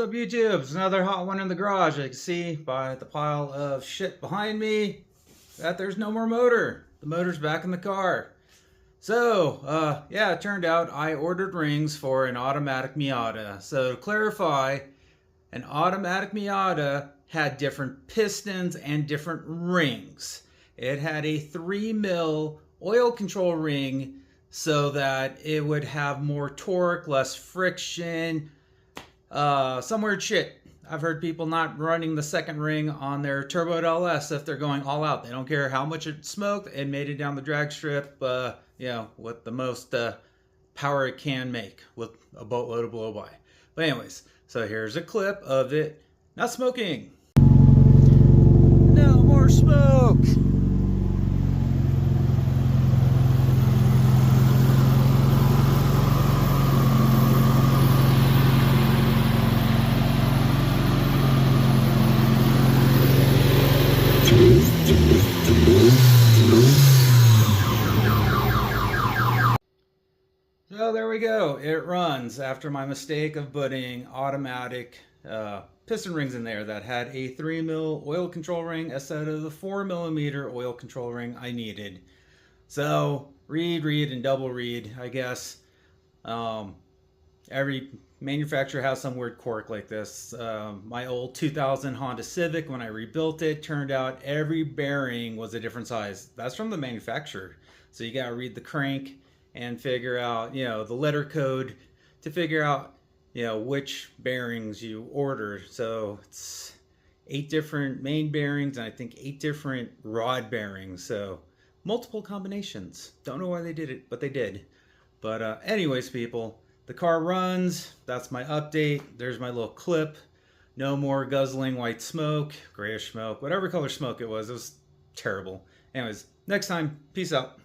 up, YouTube? It's another hot one in the garage. You can see by the pile of shit behind me that there's no more motor. The motor's back in the car. So, yeah, it turned out I ordered rings for an automatic Miata. So to clarify, an automatic Miata had different pistons and different rings. It had a 3mm oil control ring so that it would have more torque, less friction, some weird shit. I've heard people not running the second ring on their turbo LS if they're going all out. They don't care how much it smoked. It made it down the drag strip, with the most power it can make with a boatload of blow by. But anyways, so here's a clip of it not smoking. No more smoke. So there we go. It runs after my mistake of putting automatic piston rings in there that had a 3mm oil control ring instead of the 4mm oil control ring I needed. So read, and double read, I guess. Every manufacturer has some weird quirk like this. My old 2000 Honda Civic, when I rebuilt it, turned out every bearing was a different size. That's from the manufacturer. So you gotta read the crank and figure out, the letter code to figure out, which bearings you ordered. So it's 8 different main bearings and I think 8 different rod bearings. So multiple combinations. Don't know why they did it, but they did. But anyways, people, the car runs. That's my update. There's my little clip. No more guzzling white smoke, grayish smoke, whatever color smoke it was terrible. Anyways, next time, peace out.